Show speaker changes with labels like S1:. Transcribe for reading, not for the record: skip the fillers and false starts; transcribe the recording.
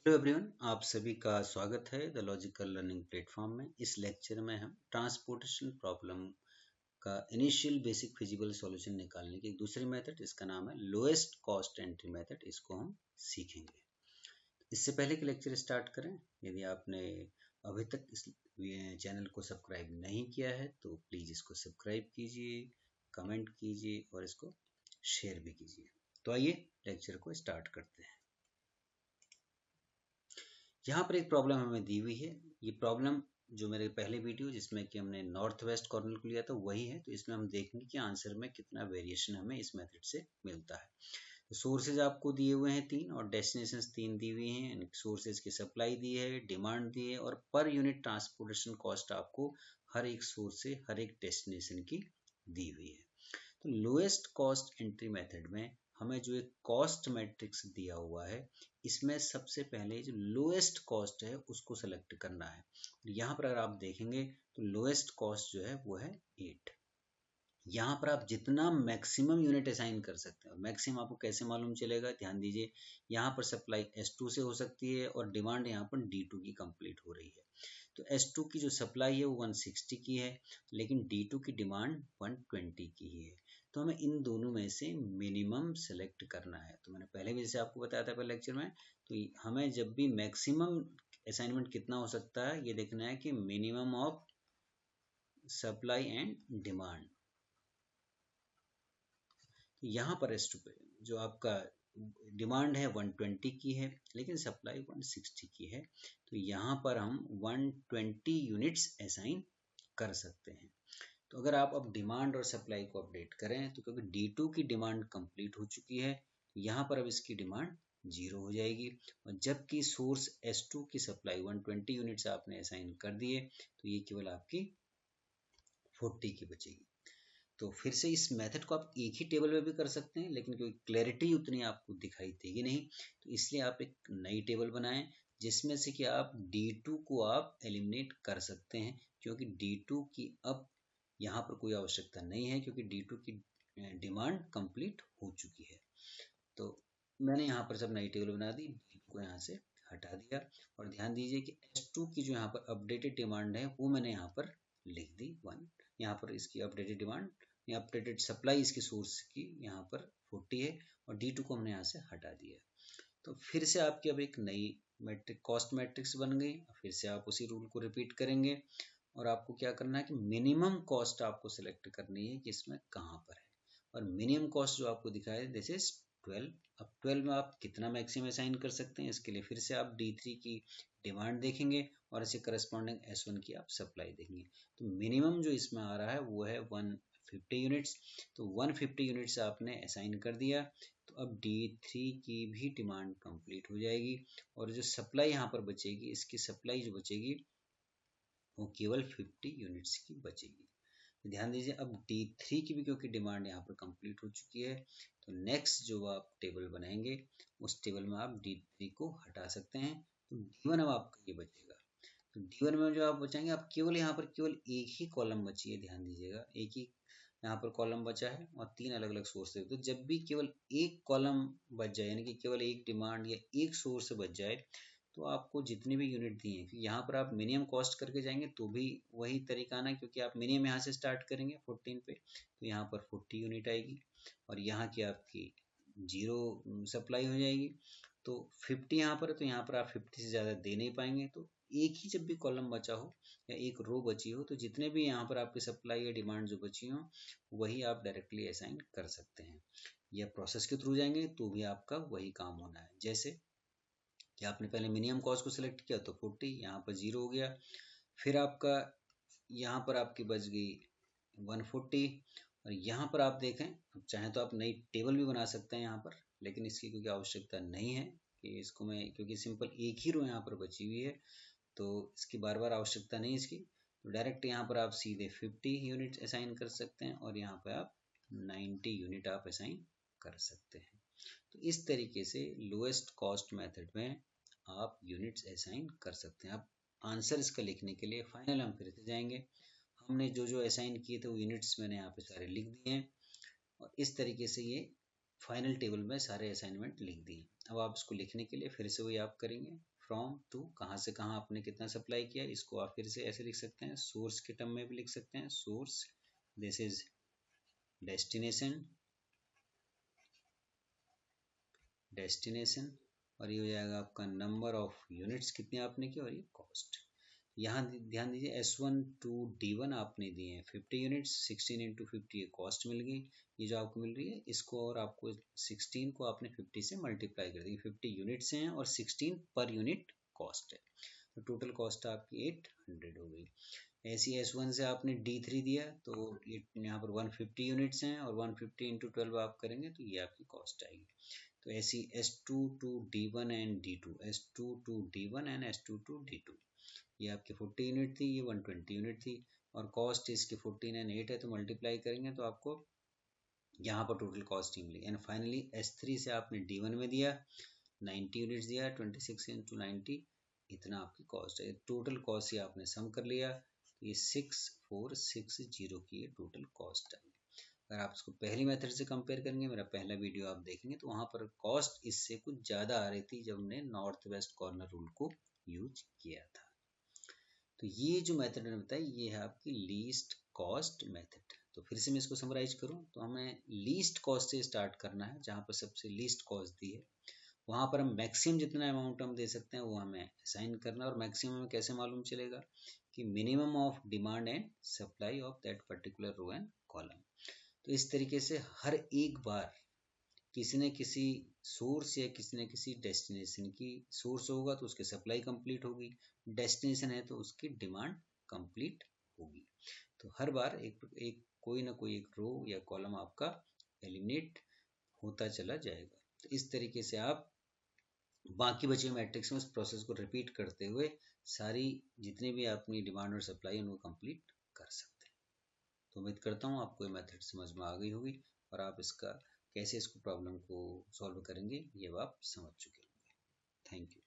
S1: Hello everyone, आप सभी का स्वागत है द लॉजिकल लर्निंग प्लेटफॉर्म में। इस लेक्चर में हम ट्रांसपोर्टेशन प्रॉब्लम का इनिशियल बेसिक फिजिबल सॉल्यूशन निकालने की एक दूसरी मेथड, इसका नाम है लोएस्ट कॉस्ट एंट्री मेथड, इसको हम सीखेंगे। इससे पहले कि लेक्चर स्टार्ट करें, यदि आपने अभी तक इस चैनल को सब्सक्राइब नहीं किया है तो प्लीज़ इसको सब्सक्राइब कीजिए, कमेंट कीजिए और इसको शेयर भी कीजिए। तो आइए लेक्चर को स्टार्ट करते हैं। यहाँ पर एक प्रॉब्लम हमें दी हुई है। ये प्रॉब्लम जो मेरे पहले वीडियो जिसमें कि हमने नॉर्थ वेस्ट कॉर्नर को लिया था वही है। तो इसमें हम देखेंगे कि आंसर में कितना वेरिएशन हमें इस मेथड से मिलता है। तो सोर्सेज आपको दिए हुए हैं 3 और डेस्टिनेशंस 3 दी हुई हैं। सोर्सेज की सप्लाई दी है, डिमांड दी है और पर यूनिट ट्रांसपोर्टेशन कॉस्ट आपको हर एक सोर्स से हर एक डेस्टिनेशन की दी हुई है। तो लोएस्ट कॉस्ट एंट्री मेथड में हमें जो एक कॉस्ट मैट्रिक्स दिया हुआ है, इसमें सबसे पहले जो लोएस्ट कॉस्ट है उसको सेलेक्ट करना है। यहाँ पर अगर आप देखेंगे तो लोएस्ट कॉस्ट जो है वो है 8। यहाँ पर आप जितना मैक्सिमम यूनिट असाइन कर सकते हैं। मैक्सिमम आपको कैसे मालूम चलेगा, ध्यान दीजिए। यहाँ पर सप्लाई S2 से हो सकती है और डिमांड यहाँ पर D2 की कंप्लीट हो रही है। तो S2 की जो सप्लाई है वो 160 की है, लेकिन D2 की डिमांड 120 की ही है। तो हमें इन दोनों में से मिनिमम सेलेक्ट करना है। तो मैंने पहले भी जैसे आपको बताया था पहले लेक्चर में, तो हमें जब भी मैक्सिमम असाइनमेंट कितना हो सकता है ये देखना है कि minimum of supply and demand. यहाँ पर S2 पे जो आपका डिमांड है 120 की है, लेकिन सप्लाई 160 की है। तो यहाँ पर हम 120 यूनिट्स असाइन कर सकते हैं। तो अगर आप अब डिमांड और सप्लाई को अपडेट करें तो क्योंकि D2 की डिमांड कंप्लीट हो चुकी है, यहाँ पर अब इसकी डिमांड 0 हो जाएगी। और जबकि सोर्स S2 की सप्लाई 120 यूनिट्स आपने असाइन कर दिए, तो ये केवल आपकी 40 की बचेगी। तो फिर से इस मेथड को आप एक ही टेबल में भी कर सकते हैं, लेकिन कोई क्लैरिटी उतनी आपको दिखाई देगी नहीं। तो इसलिए आप एक नई टेबल बनाएं जिसमें से कि आप D2 को आप एलिमिनेट कर सकते हैं, क्योंकि D2 की अब यहाँ पर कोई आवश्यकता नहीं है, क्योंकि D2 की डिमांड कंप्लीट हो चुकी है। तो मैंने यहाँ पर सब नई टेबल बना दी, D2 को यहाँ से हटा दिया। और ध्यान दीजिए कि S2 की जो यहाँ पर अपडेटेड डिमांड है वो मैंने यहाँ पर लिख दी 1। यहाँ पर इसकी अपडेटेड डिमांड या अपडेटेड सप्लाई इसकी सोर्स की यहाँ पर 40 है और D2 को हमने यहाँ से हटा दिया। तो फिर से आपकी अब एक नई मैट्रिक कॉस्ट मैट्रिक्स बन गई। फिर से आप उसी रूल को रिपीट करेंगे और आपको क्या करना है कि मिनिमम कॉस्ट आपको सिलेक्ट करनी है कि इसमें कहाँ पर है। और मिनिमम कॉस्ट जो आपको दिखाया है दिस इज 12। अब 12 में आप कितना मैक्सिमम असाइन कर सकते हैं, इसके लिए फिर से आप D3 की डिमांड देखेंगे और इसे करस्पॉन्डिंग S1 की आप सप्लाई देखेंगे। तो मिनिमम जो इसमें आ रहा है वो है 150 यूनिट्स। तो 150 यूनिट्स आपने असाइन कर दिया। तो अब D3 की भी डिमांड कंप्लीट हो जाएगी और जो सप्लाई यहाँ पर बचेगी, इसकी सप्लाई जो बचेगी वो केवल 50 यूनिट्स की बचेगी। ध्यान दीजिए, अब D3 की भी क्योंकि डिमांड यहाँ पर कंप्लीट हो चुकी है, तो नेक्स्ट जो आप टेबल बनाएंगे उस टेबल में आप D3 को हटा सकते हैं। तो D1 अब आपका ये बचेगा। तो D1 में जो आप बचाएंगे, आप केवल यहाँ पर केवल एक ही कॉलम बची है। ध्यान दीजिएगा, एक ही यहाँ पर कॉलम बचा है और 3 अलग अलग सोर्स है। तो जब भी केवल एक कॉलम बच जाए, यानी कि केवल एक डिमांड या एक सोर्स बच जाए, तो आपको जितनी भी यूनिट दी है, यहाँ पर आप मिनिमम कॉस्ट करके जाएंगे तो भी वही तरीका आना है, क्योंकि आप मिनिमम यहाँ से स्टार्ट करेंगे 14 पे, तो यहाँ पर 40 यूनिट आएगी और यहाँ की आपकी 0 सप्लाई हो जाएगी। तो 50 यहाँ पर है, तो यहाँ पर आप 50 से ज़्यादा दे नहीं पाएंगे। तो एक ही जब भी कॉलम बचा हो या एक रो बची हो, तो जितने भी यहाँ पर आपकी सप्लाई या डिमांड जो बची हो वही आप डायरेक्टली असाइन कर सकते हैं। या प्रोसेस के थ्रू जाएंगे तो भी आपका वही काम होना है। जैसे कि आपने पहले मिनिमम कॉस्ट को सिलेक्ट किया तो 40, यहाँ पर 0 हो गया। फिर आपका यहाँ पर आपकी बच गई 140 और यहाँ पर आप देखें, अब चाहे तो आप नई टेबल भी बना सकते हैं यहाँ पर, लेकिन इसकी क्योंकि आवश्यकता नहीं है कि इसको मैं, क्योंकि सिंपल एक ही रो यहाँ पर बची हुई है तो इसकी बार बार आवश्यकता नहीं इसकी। तो डायरेक्ट यहाँ पर आप सीधे 50 यूनिट असाइन कर सकते हैं और यहाँ पर आप 90 यूनिट आप असाइन कर सकते हैं। तो इस तरीके से लोएस्ट कॉस्ट मेथड में आप यूनिट्स असाइन कर सकते हैं। अब आंसर इसका लिखने के लिए फाइनल हम फिर से जाएंगे। हमने जो जो असाइन किए थे वो यूनिट्स मैंने यहाँ पे सारे लिख दिए हैं और इस तरीके से ये फाइनल टेबल में सारे असाइनमेंट लिख दिए। अब आप इसको लिखने के लिए फिर से वही आप करेंगे, फ्रॉम टू, कहाँ से कहाँ आपने कितना सप्लाई किया, इसको आप फिर से ऐसे लिख सकते हैं, सोर्स के टर्म में भी लिख सकते हैं, source, this is destination, destination, और ये हो जाएगा आपका नंबर ऑफ यूनिट्स कितने आपने किए, और ये कॉस्ट। यहाँ ध्यान दीजिए S1 to D1 आपने दिए हैं 50 यूनिट्स, 16 इंटू 50 ये कॉस्ट मिल गई, ये जो आपको मिल रही है इसको, और आपको 16 को आपने 50 से मल्टीप्लाई कर दी, 50 यूनिट्स हैं और 16 पर यूनिट कॉस्ट है, तो टोटल कॉस्ट आपकी 800 हो गई। ऐसी S1 से आपने D3 दिया तो यहाँ पर 150 यूनिट्स हैं और 150 इंटू 12 आप करेंगे तो ये आपकी कॉस्ट आएगी। तो ऐसी S2 to D1 and D2, S2 to D1 and S2 to D2, ये आपकी 40 यूनिट थी, ये 120 यूनिट थी, और कॉस्ट इसकी 14 एंड 8 है, तो मल्टीप्लाई करेंगे तो आपको यहाँ पर टोटल कॉस्ट ही मिली। एंड फाइनली S3 से आपने D1 में दिया 90 यूनिट्स दिया, 26 इंटू 90, इतना आपकी कॉस्ट है। टोटल कॉस्ट ये आपने सम कर लिया, तो ये 6460 की टोटल कॉस्ट आई। अगर आप इसको पहली मेथड से कंपेयर करेंगे, मेरा पहला वीडियो आप देखेंगे तो वहाँ पर कॉस्ट इससे कुछ ज़्यादा आ रही थी जब हमने नॉर्थ वेस्ट कॉर्नर रूल को यूज किया था। तो ये जो मेथड मैंने बताया ये है आपकी लीस्ट कॉस्ट मेथड। तो फिर से मैं इसको समराइज करूं तो हमें लीस्ट कॉस्ट से स्टार्ट करना है, जहां पर सबसे लीस्ट कॉस्ट दी है वहां पर हम मैक्सिमम जितना अमाउंट हम दे सकते हैं वो हमें असाइन करना है। और मैक्सिमम हमें कैसे मालूम चलेगा कि minimum of demand and supply of that particular row and column. तो इस तरीके से हर एक बार किसी न किसी सोर्स या किसी न किसी डेस्टिनेशन की, सोर्स होगा तो उसकी सप्लाई कंप्लीट होगी, डेस्टिनेशन है तो उसकी डिमांड कंप्लीट होगी। तो हर बार एक कोई ना कोई एक रो या कॉलम आपका एलिमिनेट होता चला जाएगा। तो इस तरीके से आप बाकी बचे मैट्रिक्स में उस प्रोसेस को रिपीट करते हुए सारी जितनी भी अपनी डिमांड और सप्लाई उनको कंप्लीट कर सकते हैं। तो उम्मीद करता हूँ आपको ये मेथड समझ में आ गई होगी और आप इसका कैसे इसको प्रॉब्लम को सॉल्व करेंगे ये आप समझ चुके होंगे। Thank you.